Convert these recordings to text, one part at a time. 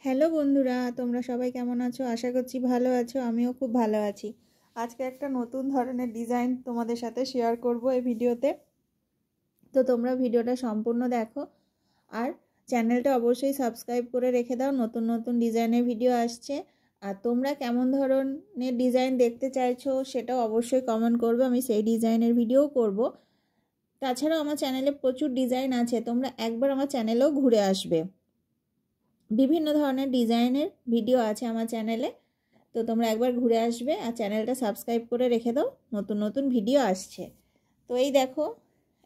Hello বন্ধুরা, তোমরা সবাই কেমন আছো? আশা করছি ভালো আছো। আমিও খুব ভালো আছি। আজকে একটা নতুন ধরনের ডিজাইন তোমাদের সাথে শেয়ার করব এই ভিডিওতে। তো তোমরা ভিডিওটা সম্পূর্ণ দেখো আর চ্যানেলটা অবশ্যই সাবস্ক্রাইব করে রেখে দাও। নতুন নতুন ডিজাইনের ভিডিও আসছে। আর তোমরা কেমন ধরনের ডিজাইন দেখতে চাইছো সেটাও অবশ্যই কমেন্ট করবে, আমি সেই ডিজাইনের ভিডিও করব। তাছাড়াও আমার চ্যানেলে প্রচুর ডিজাইন আছে, তোমরা একবার আমার চ্যানেলেও ঘুরে আসবে। বিভিন্ন ধরনের ডিজাইনের ভিডিও আছে আমার চ্যানেলে, তো তোমরা একবার ঘুরে আসবে আর চ্যানেলটা সাবস্ক্রাইব করে রেখে দাও, নতুন নতুন ভিডিও আসছে। তো এই দেখো,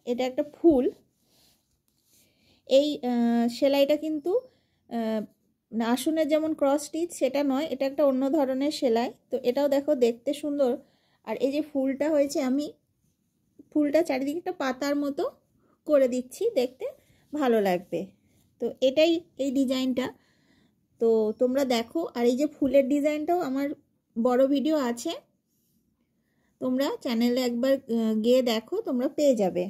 এটা একটা ফুল। এই সেলাইটা কিন্তু আসনের যেমন ক্রস স্টিচ সেটা নয়, এটা একটা অন্য ধরনের সেলাই। তো এটাও দেখো দেখতে সুন্দর। আর এই যে ফুলটা হয়েছে, আমি ফুলটা চারিদিকে একটা পাতার মতো করে দিচ্ছি, দেখতে ভালো লাগবে। তো এটাই এই ডিজাইনটা। তো তোমরা দেখো। আর এই যে ফুলের ডিজাইনটাও আমার বড় ভিডিও আছে, তোমরা চ্যানেলে একবার গিয়ে দেখো, তোমরা পেয়ে যাবে।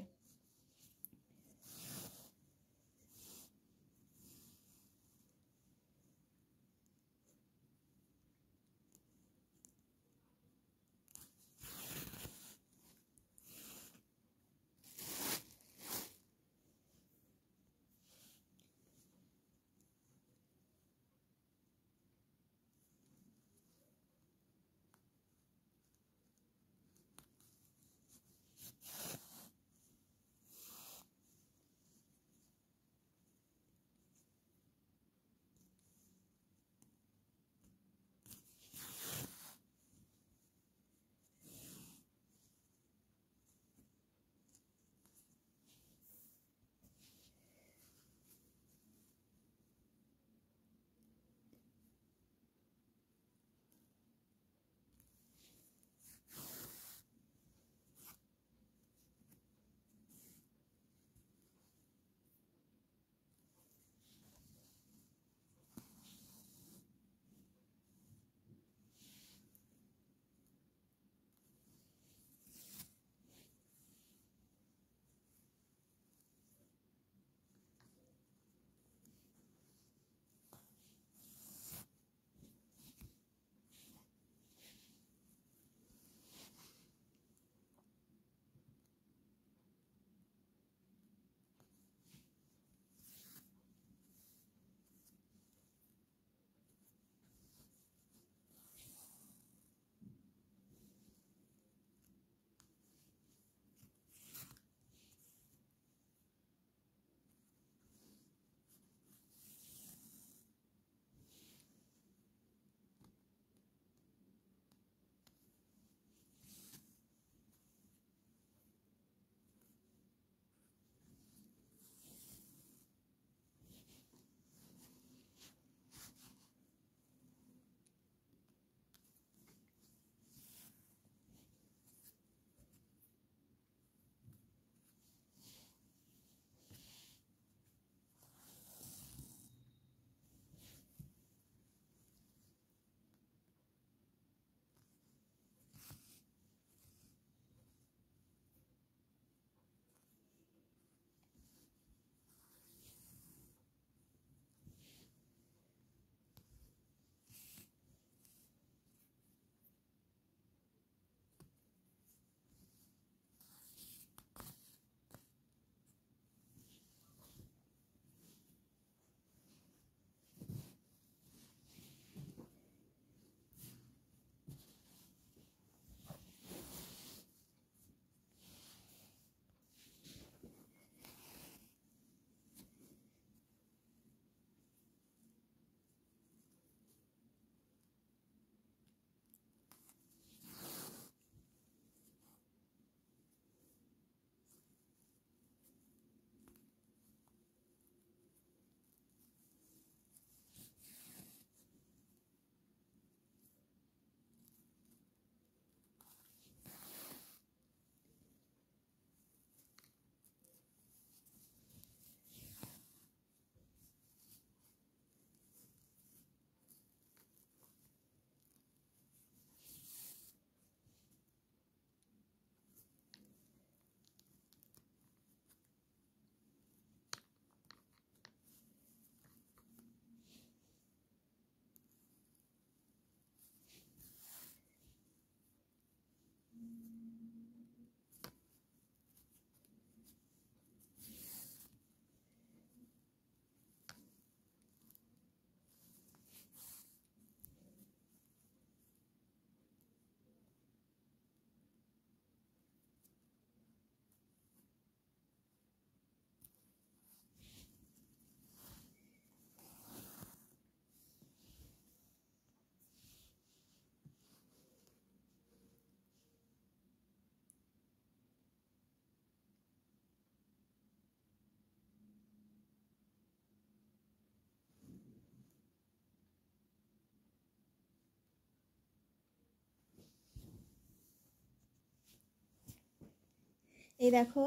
এই দেখো,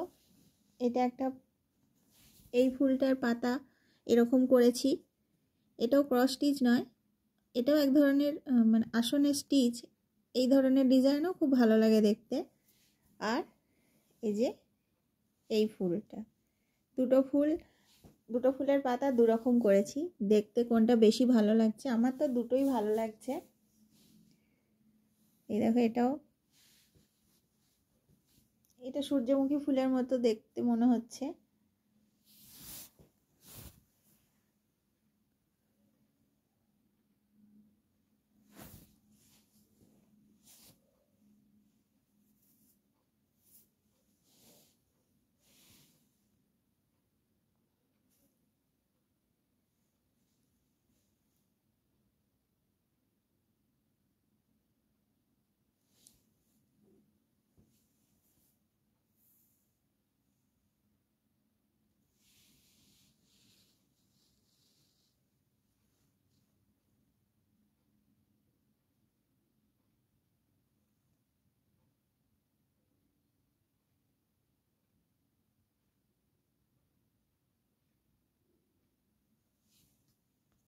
এটা একটা, এই ফুলটার পাতা এরকম করেছি। এটাও ক্রস স্টিচ নয়, এটাও এক ধরনের মানে আসনের স্টিচ। এই ধরনের ডিজাইনও খুব ভালো লাগে দেখতে। আর এই যে এই ফুলটা, দুটো ফুলের পাতা দুরকম করেছি। দেখতে কোনটা বেশি ভালো লাগছে, আমার তো দুটোই ভালো লাগছে। এই দেখো, এটা সূর্যমুখী ফুলের মতো দেখতে মনে হচ্ছে।